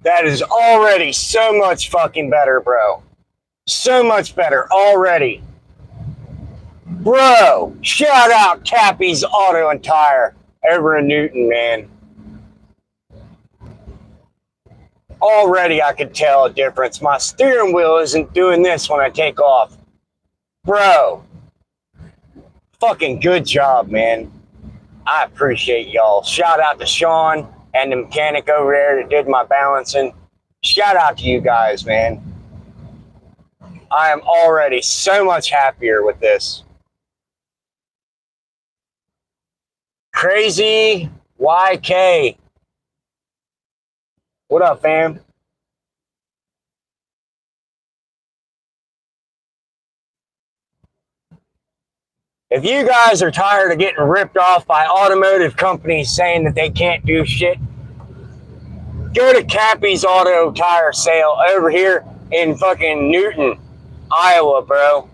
That is already so much fucking better, bro. So much better already. Bro, shout out Cappy's Auto and Tire over in Newton, man. Already I could tell a difference. My steering wheel isn't doing this when I take off. Bro, fucking good job, man. I appreciate y'all. Shout out to Sean and the mechanic over there that did my balancing. Shout out to you guys, man. I am already so much happier with this. Crazy YK. What up, fam? If you guys are tired of getting ripped off by automotive companies saying that they can't do shit, go to Cappy's Auto Tire Sale over here in fucking Newton, Iowa, bro.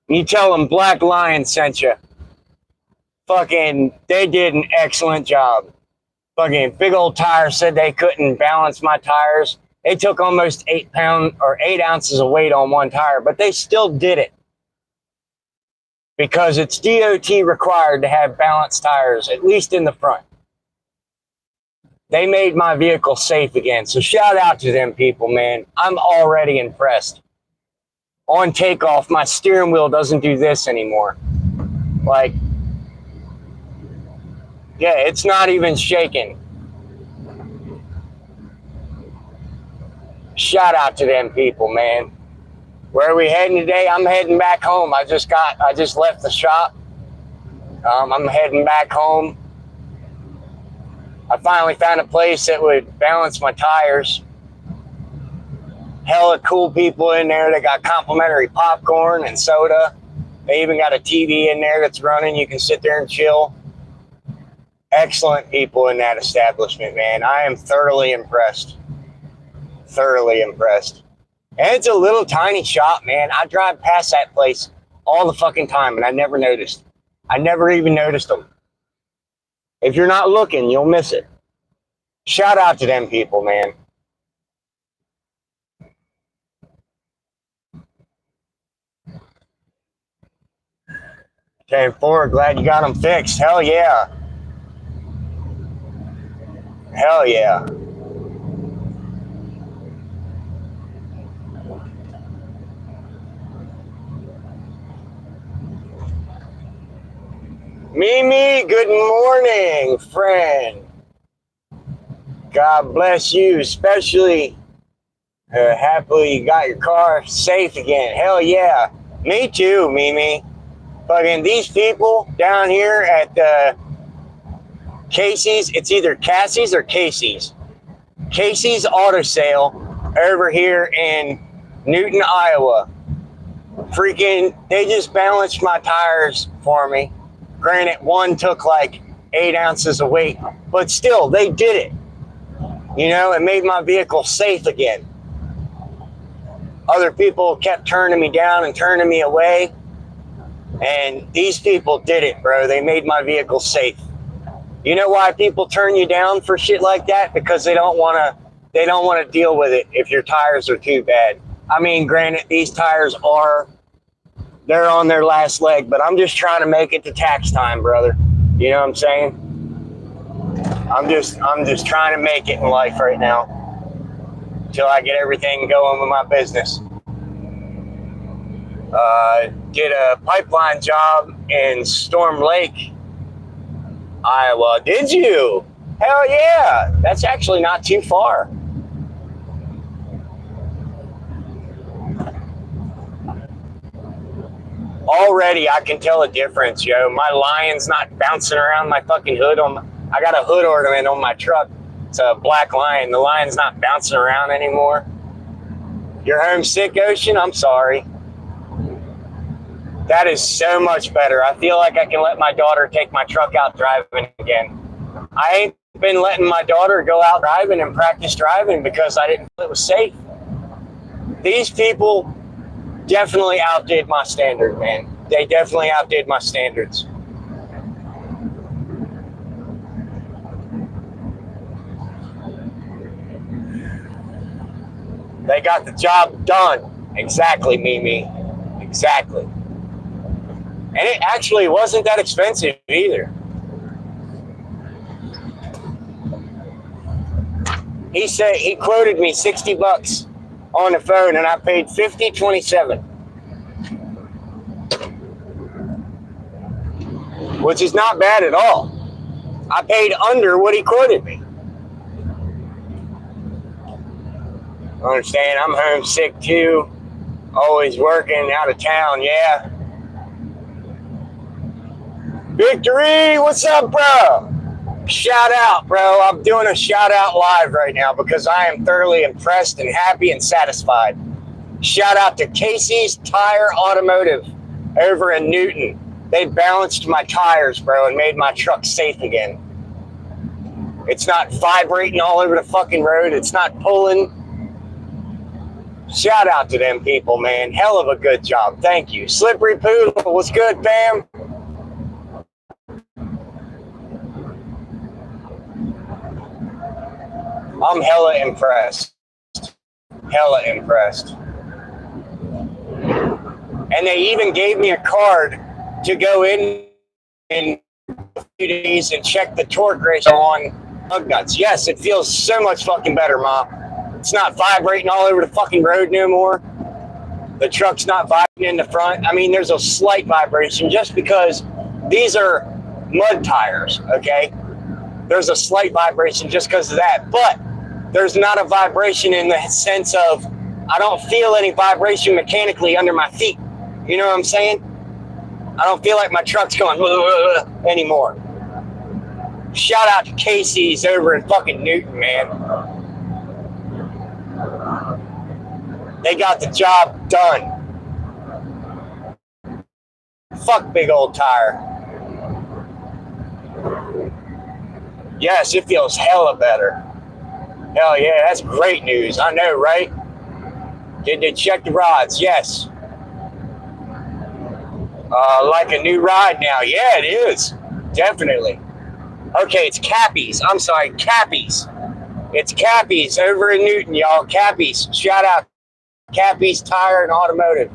You tell them Black Lion sent you. Fucking, they did an excellent job. Fucking Big Old Tire said they couldn't balance my tires. They took almost 8 ounces of weight on one tire, but they still did it. Because it's DOT required to have balanced tires, at least in the front. They made my vehicle safe again. So shout out to them people, man. I'm already impressed. On takeoff, my steering wheel doesn't do this anymore. Like, yeah, it's not even shaking. Shout out to them people, man. Where are we heading today? I'm heading back home. I just left the shop. I'm heading back home. I finally found a place that would balance my tires. Hella cool people in there. They got complimentary popcorn and soda. They even got a TV in there that's running. You can sit there and chill. Excellent people in that establishment, man. I am thoroughly impressed. Thoroughly impressed. And it's a little tiny shop, man. I drive past that place all the fucking time, and I never noticed. I never even noticed them. If you're not looking, you'll miss it. Shout out to them people, man. 10-4, glad you got them fixed. Hell yeah. Hell yeah. Mimi, good morning, friend. God bless you, especially happily you got your car safe again. Hell yeah. Me too, Mimi. Fucking these people down here at Casey's, it's either Cassie's or Casey's. Casey's Auto Sale over here in Newton, Iowa. Freaking, they just balanced my tires for me. Granted, one took like 8 ounces of weight, but still, they did it. You know, it made my vehicle safe again. Other people kept turning me down and turning me away. And these people did it, bro. They made my vehicle safe. You know why people turn you down for shit like that? Because they don't want to deal with it if your tires are too bad. I mean, granted, these tires they're on their last leg, but I'm just trying to make it to tax time, brother. You know what I'm saying? I'm just trying to make it in life right now until I get everything going with my business. Did a pipeline job in Storm Lake, Iowa. Did you? Hell yeah. That's actually not too far. Already I can tell a difference, yo. My lion's not bouncing around my fucking hood. I got a hood ornament on my truck. It's a black lion. The lion's not bouncing around anymore. You're homesick, Ocean? I'm sorry. That is so much better. I feel like I can let my daughter take my truck out driving again. I ain't been letting my daughter go out driving and practice driving because I didn't feel it was safe. These people definitely outdid my standard, man. They definitely outdid my standards. They got the job done. Exactly, Mimi. Exactly. And it actually wasn't that expensive either. He said he quoted me $60 on the phone, and I paid $50.27, which is not bad at all. I paid under what he quoted me. Understand? I'm homesick too. Always working out of town. Yeah. Victory, what's up, bro? Shout out, bro. I'm doing a shout out live right now because I am thoroughly impressed and happy and satisfied. Shout out to Casey's Tire Automotive over in Newton. They balanced my tires, bro, and made my truck safe again. It's not vibrating all over the fucking road. It's not pulling. Shout out to them people, man. Hell of a good job. Thank you. Slippery Poodle, what's good, fam? I'm hella impressed. Hella impressed. And they even gave me a card to go in a few days and check the torque ratio on lug nuts. Yes, it feels so much fucking better, Mom. It's not vibrating all over the fucking road no more. The truck's not vibrating in the front. I mean, there's a slight vibration just because these are mud tires, okay? There's a slight vibration just because of that. But there's not a vibration in the sense of I don't feel any vibration mechanically under my feet. You know what I'm saying? I don't feel like my truck's going anymore. Shout out to Casey's over in fucking Newton, man. They got the job done. Fuck big old tire. Yes, it feels hella better. Hell yeah, that's great news. I know, right? Did they check the rods? Yes. Like a new ride now. Yeah, it is. Definitely. Okay, it's Cappy's. I'm sorry, Cappy's. It's Cappy's over in Newton, y'all. Cappy's. Shout out Cappy's Tire and Automotive.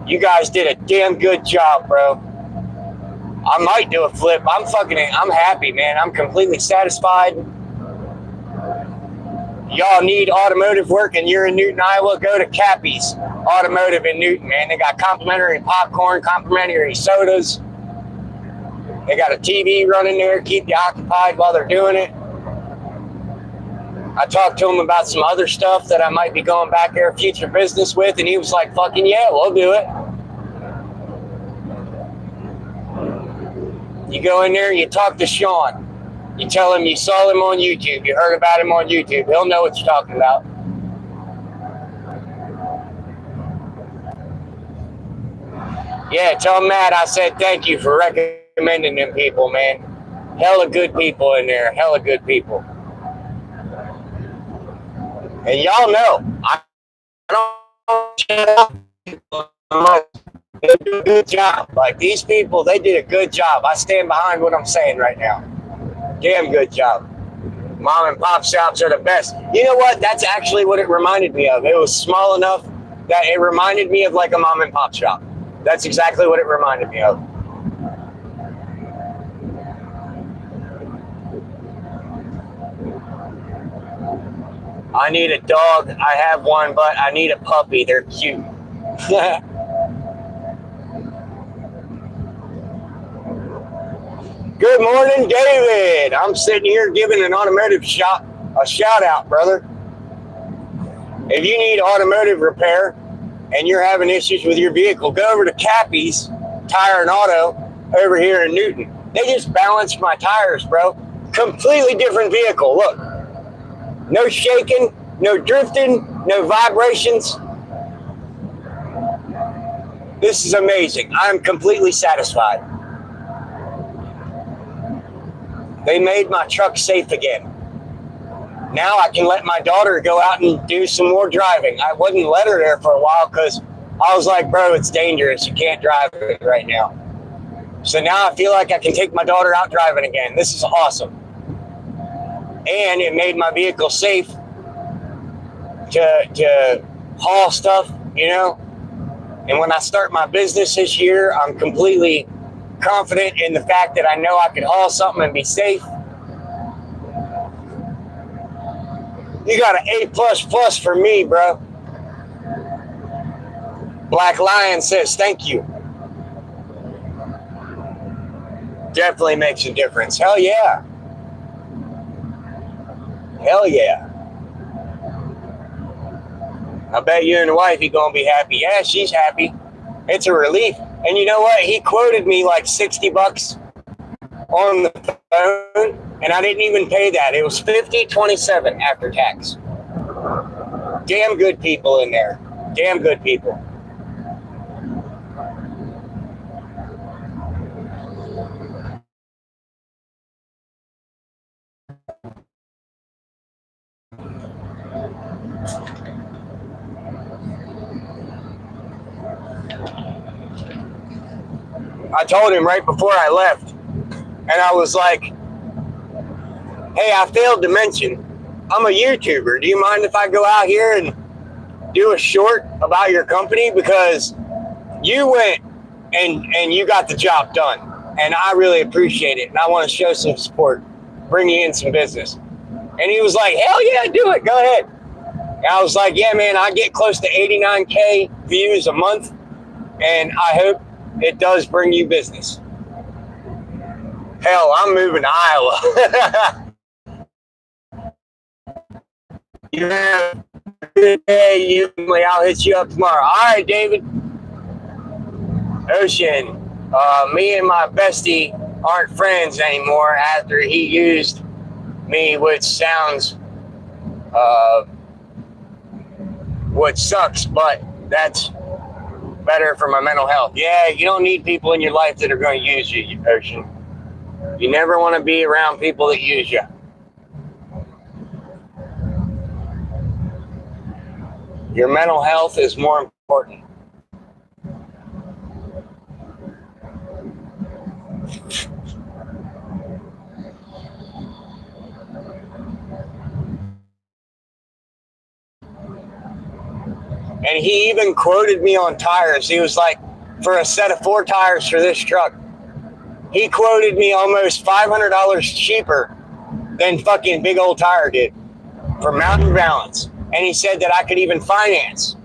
You guys did a damn good job, bro. I might do a flip. I'm happy, man. I'm completely satisfied. Y'all need automotive work and you're in Newton, Iowa, go to Cappy's Automotive in Newton, man. They got complimentary popcorn, complimentary sodas. They got a TV running there, keep you occupied while they're doing it. I talked to him about some other stuff that I might be going back there future business with, and he was like, fucking yeah, we'll do it. You go in there, you talk to Sean. You tell him you saw him on YouTube, you heard about him on YouTube. He'll know what you're talking about. Yeah, tell Matt I said thank you for recommending them people, man. Hella good people in there, hella good people. And y'all know, I don't shut up. They do a good job. Like these people, they did a good job. I stand behind what I'm saying right now. Damn good job. Mom and pop shops are the best. You know what? That's actually what it reminded me of. It was small enough that it reminded me of like a mom and pop shop. That's exactly what it reminded me of. I need a dog. I have one, but I need a puppy. They're cute. Good morning, David. I'm sitting here giving an automotive shop a shout out, brother. If you need automotive repair and you're having issues with your vehicle, go over to Cappy's Tire and Auto over here in Newton. They just balanced my tires, bro. Completely different vehicle. Look. No shaking, no drifting, no vibrations. This is amazing. I'm completely satisfied. They made my truck safe again. Now I can let my daughter go out and do some more driving. I wouldn't let her there for a while because I was like, bro, it's dangerous. You can't drive it right now. So now I feel like I can take my daughter out driving again. This is awesome. And it made my vehicle safe to haul stuff, you know? And when I start my business this year, I'm completely confident in the fact that I know I can haul something and be safe. You got an A++ for me, bro. Black Lion says thank you. Definitely makes a difference. Hell yeah. Hell yeah. I bet you and the wifey gonna be happy. Yeah, she's happy. It's a relief. And you know what? He quoted me like $60 on the phone, and I didn't even pay that. It was $50.27 after tax. Damn good people in there. Damn good people. I told him right before I left, and I was like, hey, I failed to mention, I'm a YouTuber. Do you mind if I go out here and do a short about your company? Because you went and you got the job done, and I really appreciate it, and I want to show some support, bring you in some business. And he was like, hell yeah, do it, go ahead. And I was like, yeah, man, I get close to 89K views a month, and I hope it does bring you business. Hell, I'm moving to Iowa. You have a good day. I'll hit you up tomorrow. All right, David. Ocean, me and my bestie aren't friends anymore after he used me, which sounds, which sucks, but that's better for my mental health. Yeah, you don't need people in your life that are going to use you, Ocean. You never want to be around people that use you. Your mental health is more important. And he even quoted me on tires. He was like, for a set of 4 tires for this truck, he quoted me almost $500 cheaper than fucking Big Old Tire did for Mountain Balance. And he said that I could even finance.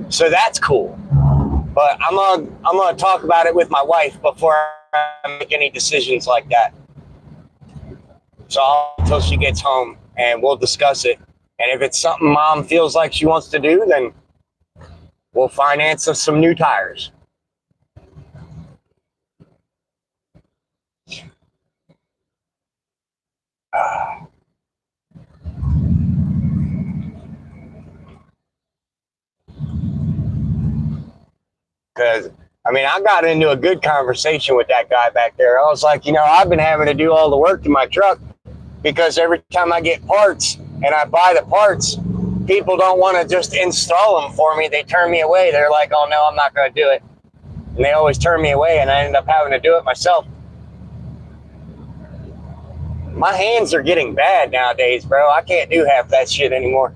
So that's cool. But I'm gonna talk about it with my wife before I make any decisions like that. So until she gets home, and we'll discuss it. And if it's something Mom feels like she wants to do, then we'll finance us some new tires. Because, I mean, I got into a good conversation with that guy back there. I was like, you know, I've been having to do all the work to my truck because every time I get parts and I buy the parts, people don't want to just install them for me. They turn me away. They're like, oh, no, I'm not going to do it. And they always turn me away, and I end up having to do it myself. My hands are getting bad nowadays, bro. I can't do half that shit anymore.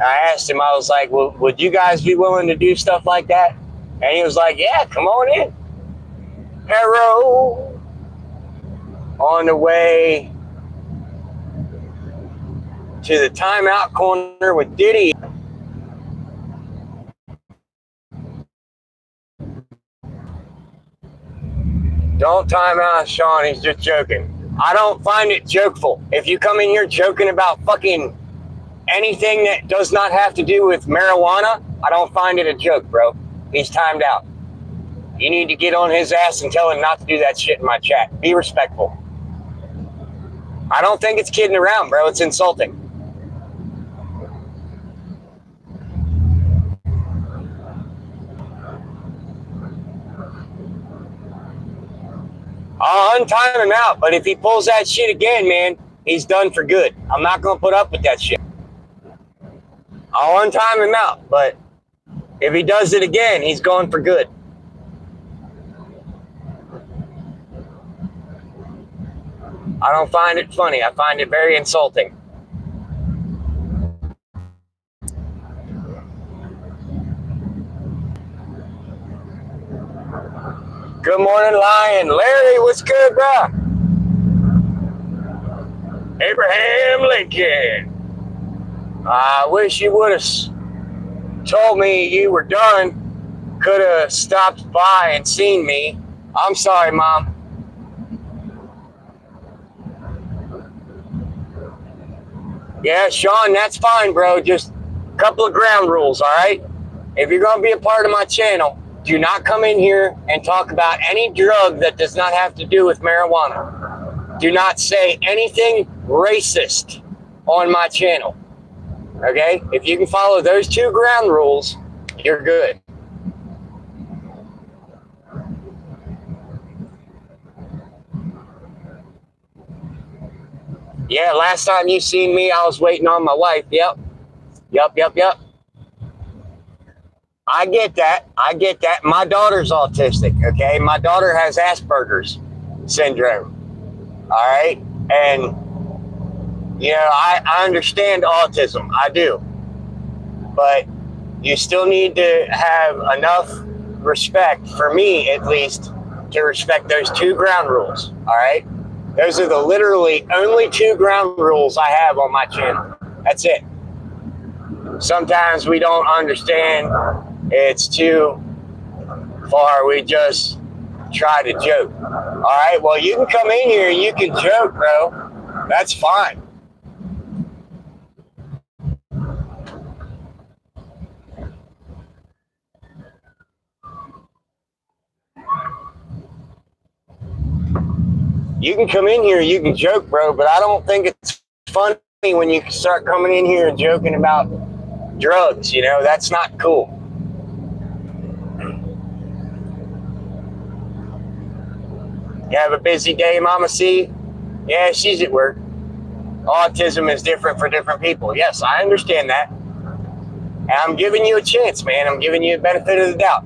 I asked him, I was like, well, would you guys be willing to do stuff like that? And he was like, yeah, come on in. Arrow. On the way to the timeout corner with Diddy. Don't time out, Sean. He's just joking. I don't find it jokeful. If you come in here joking about fucking anything that does not have to do with marijuana, I don't find it a joke, bro. He's timed out. You need to get on his ass and tell him not to do that shit in my chat. Be respectful. I don't think it's kidding around, bro. It's insulting. I'll untime him out, but if he pulls that shit again, man, he's done for good. I'm not going to put up with that shit. I'll untime him out, but If he does it again, he's going for good. I don't find it funny. I find it very insulting. Good morning, Lion. Larry, what's good, bro? Abraham Lincoln. I wish you would have told me you were done. Could have stopped by and seen me. I'm sorry, Mom. Yeah, Sean, that's fine, bro. Just a couple of ground rules, all right? If you're going to be a part of my channel, do not come in here and talk about any drug that does not have to do with marijuana. Do not say anything racist on my channel. Okay? If you can follow those two ground rules, you're good. Yeah, last time you seen me, I was waiting on my wife. Yep. I get that. My daughter's autistic, okay? My daughter has Asperger's syndrome, all right? And, you know, I understand autism. I do. But you still need to have enough respect, for me at least, to respect those two ground rules, all right? Those are the literally only two ground rules I have on my channel. That's it. Sometimes we don't understand. It's too far. We just try to joke. All right, well, you can come in here and you can joke, bro. That's fine. You can come in here, you can joke, bro, but I don't think it's funny when you start coming in here and joking about drugs, you know? That's not cool. You have a busy day, Mama C? Yeah, she's at work. Autism is different for different people. Yes, I understand that. And I'm giving you a chance, man. I'm giving you a benefit of the doubt.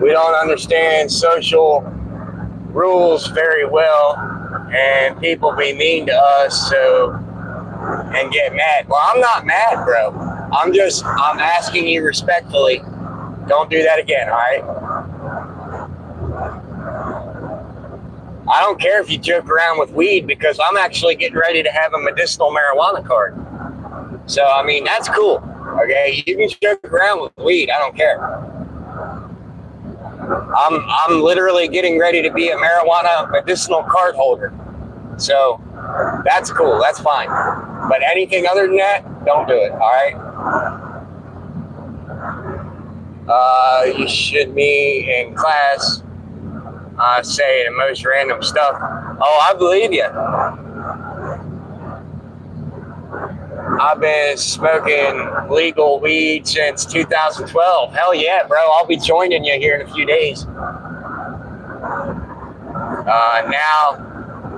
We don't understand social rules very well, and people be mean to us and get mad. Well, I'm not mad, bro. I'm asking you respectfully. Don't do that again, all right? I don't care if you joke around with weed, because I'm actually getting ready to have a medicinal marijuana card. So, I mean, that's cool, okay? You can joke around with weed. I don't care. I'm literally getting ready to be a marijuana medicinal card holder. So, that's cool. That's fine. But anything other than that, don't do it, all right? You should be in class saying the most random stuff. Oh, I believe you. I've been smoking legal weed since 2012. Hell yeah, bro. I'll be joining you here in a few days. Now,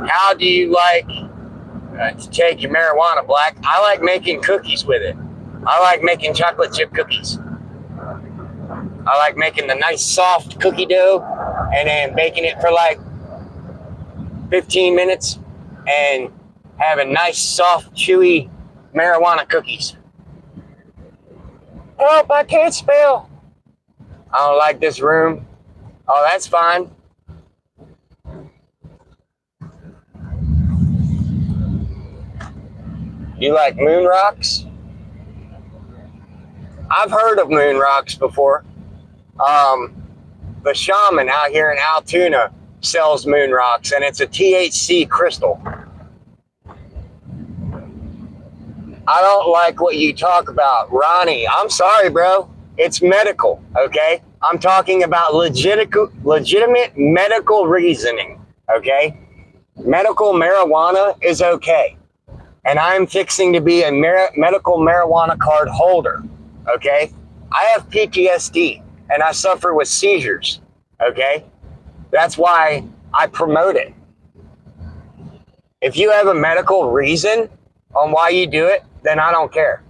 how do you like to take your marijuana, Black? I like making cookies with it. I like making chocolate chip cookies. I like making the nice soft cookie dough and then baking it for like 15 minutes and having nice soft chewy marijuana cookies. Oh, I can't spell. I don't like this room. Oh, that's fine. You like moon rocks? I've heard of moon rocks before. The shaman out here in Altoona sells moon rocks, and it's a THC crystal. I don't like what you talk about, Ronnie. I'm sorry, bro. It's medical, okay? I'm talking about legitimate medical reasoning, okay? Medical marijuana is okay. and I'm fixing to be a medical marijuana card holder. Okay, I have PTSD and I suffer with seizures. Okay, that's why I promote it. If you have a medical reason on why you do it, then I don't care.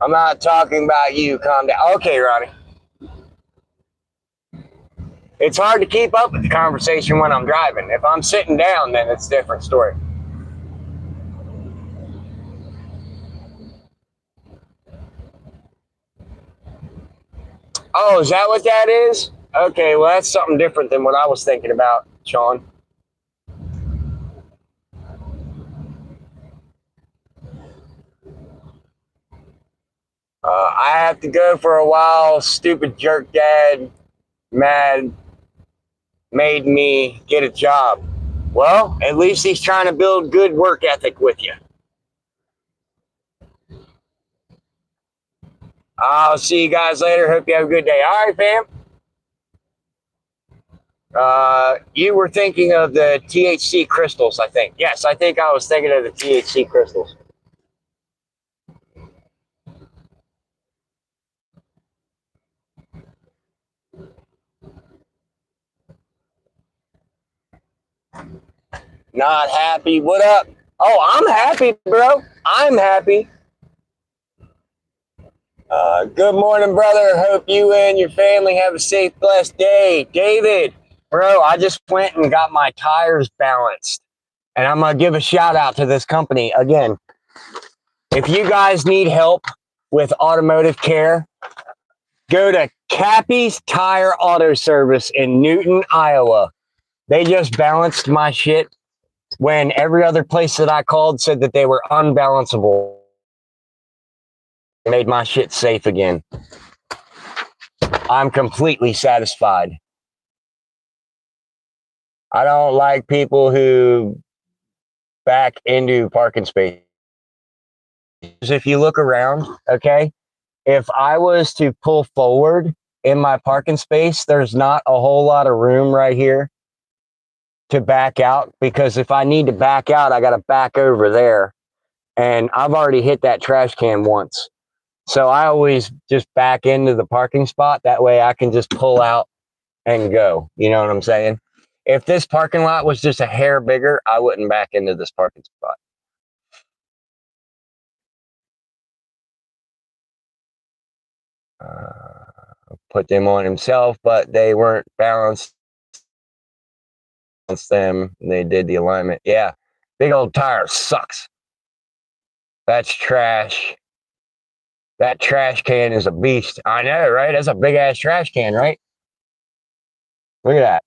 I'm not talking about you. Calm down. Okay, Ronnie. It's hard to keep up with the conversation when I'm driving. If I'm sitting down, then it's a different story. Oh, is that what that is? Okay, well, that's something different than what I was thinking about, Sean. I have to go for a while. Stupid jerk dad, mad, made me get a job. Well, at least he's trying to build good work ethic with you. I'll see you guys later. Hope you have a good day. All right, fam. You were thinking of the THC crystals, I think. Yes, I think I was thinking of the THC crystals. Not happy. What up? Oh, I'm happy, bro. I'm happy. Good morning, brother. Hope you and your family have a safe, blessed day. David, bro, I just went and got my tires balanced. And I'm going to give a shout out to this company. Again, if you guys need help with automotive care, go to Cappy's Tire Auto Service in Newton, Iowa. They just balanced my shit when every other place that I called said that they were unbalanceable. They made my shit safe again. I'm completely satisfied. I don't like people who back into parking spaces. If you look around, okay, if I was to pull forward in my parking space, there's not a whole lot of room right here to back out, because if I need to back out, I got to back over there. And I've already hit that trash can once. So I always just back into the parking spot. That way I can just pull out and go. You know what I'm saying? If this parking lot was just a hair bigger, I wouldn't back into this parking spot. Put them on himself, but they weren't balanced. Them, they did the alignment. Yeah, big old tire sucks. That's trash. That trash can is a beast. I know, right? That's a big ass trash can, right? Look at that.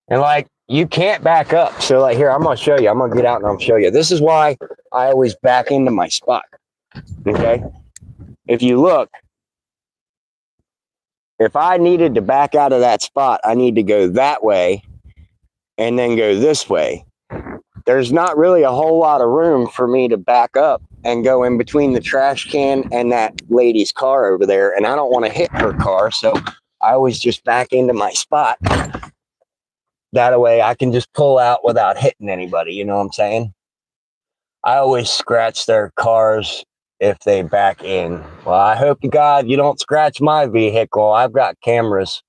And like, you can't back up. So like, here, I'm going to show you. I'm going to get out and I'll show you. This is why I always back into my spot. Okay. If you look, if I needed to back out of that spot, I need to go that way and then go this way. There's not really a whole lot of room for me to back up and go in between the trash can and that lady's car over there. And I don't want to hit her car. So I always just back into my spot. That way I can just pull out without hitting anybody. You know what I'm saying? I always scratch their cars if they back in. Well, I hope to God you don't scratch my vehicle. I've got cameras.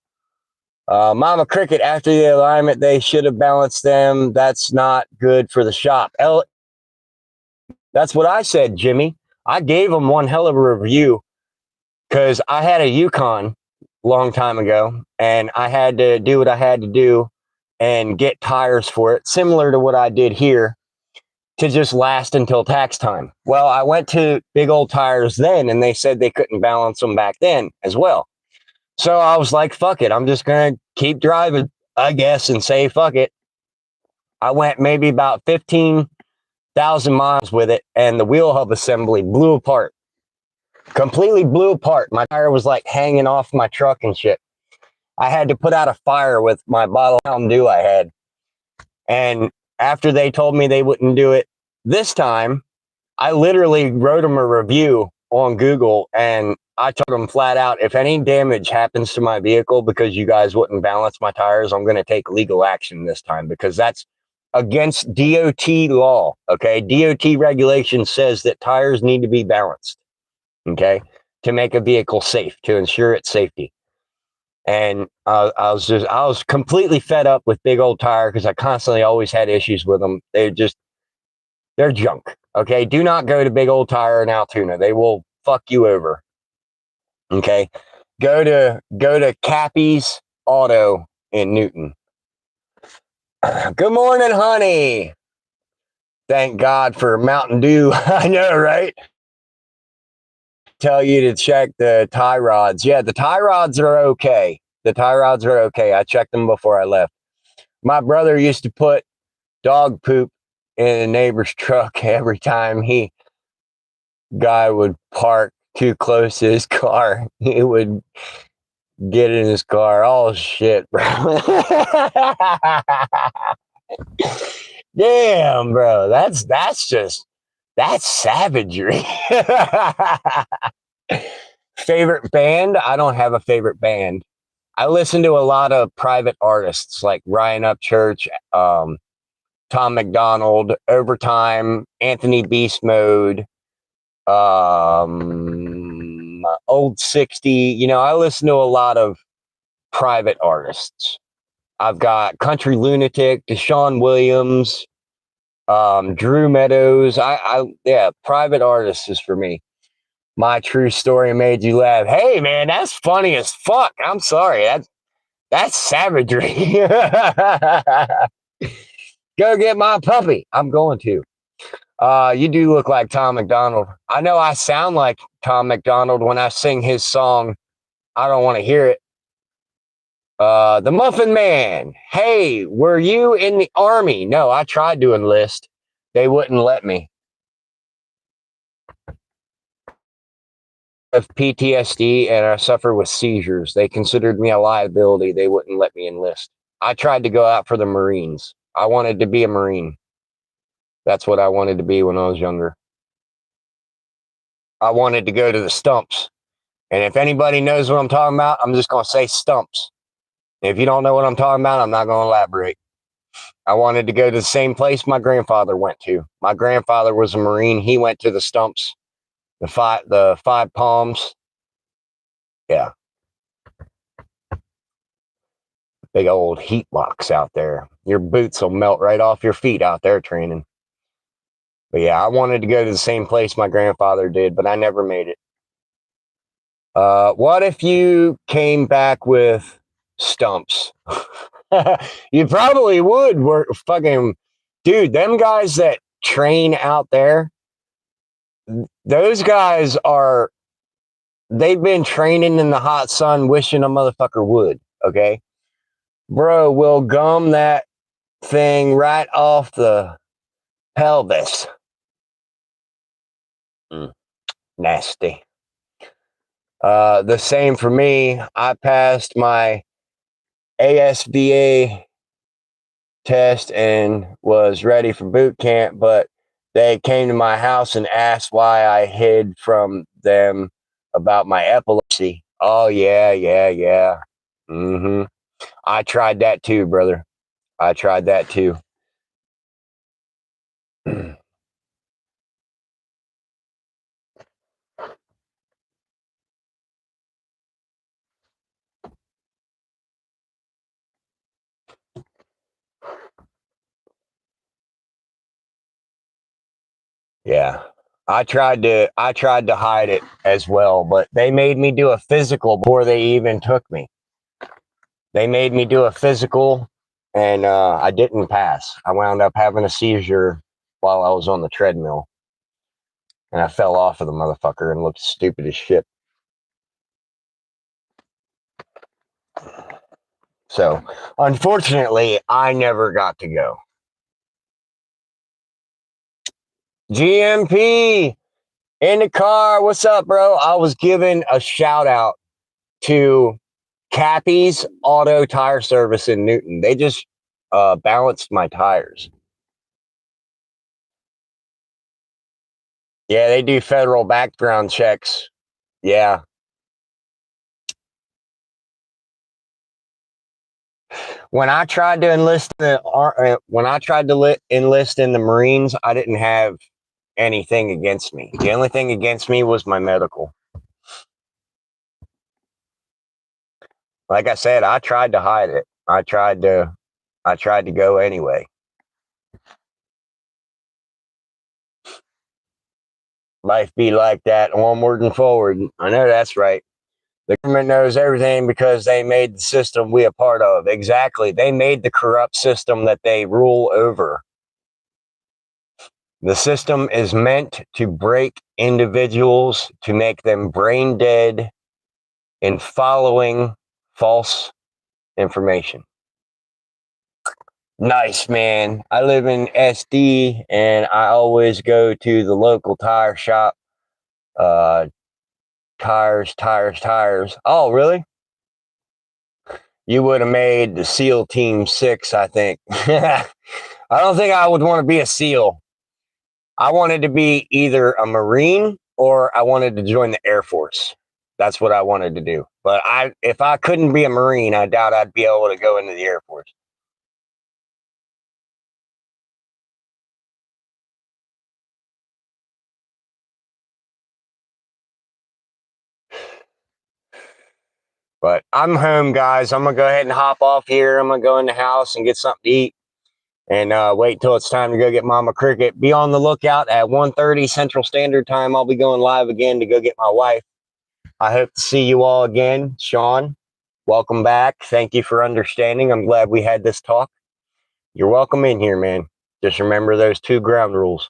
Mama Cricket, after the alignment, they should have balanced them. That's not good for the shop. That's what I said, Jimmy. I gave them one hell of a review because I had a Yukon long time ago and I had to do what I had to do and get tires for it, similar to what I did here, to just last until tax time. Well, I went to Big Old Tires then and they said they couldn't balance them back then as well. So I was like, fuck it. I'm just going to keep driving, I guess, and say, fuck it. I went maybe about 15,000 miles with it, and the wheel hub assembly blew apart. Completely blew apart. My tire was like hanging off my truck and shit. I had to put out a fire with my bottle of Mountain Dew I had. And after they told me they wouldn't do it this time, I literally wrote them a review on Google and I told them flat out, if any damage happens to my vehicle because you guys wouldn't balance my tires, I'm going to take legal action this time, because that's against DOT law. Okay. DOT regulation says that tires need to be balanced. Okay. To make a vehicle safe, to ensure its safety. And I was completely fed up with big old tire because I constantly always had issues with them. They're junk. Okay. Do not go to Big Old Tire in Altoona. They will fuck you over. Okay. Go to Cappy's Auto in Newton. Good morning, honey. Thank God for Mountain Dew. I know, right? Tell you to check the tie rods. Yeah, the tie rods are okay. The tie rods are okay. I checked them before I left. My brother used to put dog poop in a neighbor's truck every time guy would park too close to his car. He would get in his car. Oh shit, bro. Damn, bro. That's savagery. Favorite band? I don't have a favorite band. I listen to a lot of private artists like Ryan Upchurch, Tom McDonald, Overtime, Anthony Beast Mode, Old 60. You know, I listen to a lot of private artists. I've got Country Lunatic, Deshaun Williams, Drew Meadows. Yeah, private artists is for me. My True Story Made You Laugh. Hey man, that's funny as fuck. I'm sorry. That's savagery. Go get my puppy. I'm going to. You do look like Tom McDonald. I know I sound like Tom McDonald when I sing his song. I don't want to hear it. The Muffin Man. Hey, were you in the army? No, I tried to enlist. They wouldn't let me. I have PTSD and I suffer with seizures. They considered me a liability. They wouldn't let me enlist. I tried to go out for the Marines. I wanted to be a Marine. That's what I wanted to be when I was younger. I wanted to go to the stumps. And if anybody knows what I'm talking about, I'm just going to say stumps. If you don't know what I'm talking about, I'm not going to elaborate. I wanted to go to the same place my grandfather went to. My grandfather was a Marine. He went to the stumps, the five palms. Yeah. Big old heat box out there. Your boots will melt right off your feet out there training. But yeah, I wanted to go to the same place my grandfather did, but I never made it. What if you came back with stumps? You probably would work fucking dude, them guys that train out there, those guys they've been training in the hot sun wishing a motherfucker would, okay? Bro, we'll gum that thing right off the pelvis. Nasty. The same for me. I passed my ASVA test and was ready for boot camp, but they came to my house and asked why I hid from them about my epilepsy. Oh yeah, yeah, yeah. Mm-hmm. I tried that too, brother. I tried that too. Yeah. I tried to hide it as well, but they made me do a physical before they even took me. They made me do a physical and I didn't pass. I wound up having a seizure while I was on the treadmill. And I fell off of the motherfucker and looked stupid as shit. So, unfortunately, I never got to go. GMP in the car. What's up, bro? I was giving a shout out to Cappy's Auto Tire Service in Newton. They just balanced my tires. Yeah, they do federal background checks. Yeah. When I tried to enlist enlist in the Marines, I didn't have anything against me. The only thing against me was my medical. Like I said, I tried to hide it. I tried to go anyway. Life be like that, onward and forward. I know that's right. The government knows everything because they made the system we are part of. Exactly. They made the corrupt system that they rule over. The system is meant to break individuals, to make them brain dead in following false information. Nice, man. I live in SD and I always go to the local tire shop. Tires. Oh, really? You would have made the SEAL Team 6, I think. I don't think I would want to be a SEAL. I wanted to be either a Marine or I wanted to join the Air Force. That's what I wanted to do. But if I couldn't be a Marine, I doubt I'd be able to go into the Air Force. But I'm home, guys. I'm going to go ahead and hop off here. I'm going to go in the house and get something to eat and wait until it's time to go get Mama Cricket. Be on the lookout at 1:30 Central Standard Time. I'll be going live again to go get my wife. I hope to see you all again. Sean, welcome back. Thank you for understanding. I'm glad we had this talk. You're welcome in here, man. Just remember those 2 ground rules.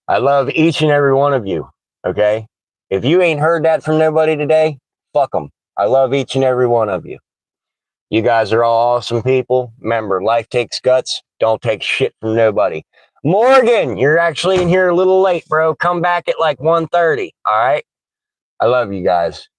I love each and every one of you, okay? If you ain't heard that from nobody today, fuck them. I love each and every one of you. You guys are all awesome people. Remember, life takes guts. Don't take shit from nobody. Morgan, you're actually in here a little late, bro. Come back at like 1:30, all right? I love you guys.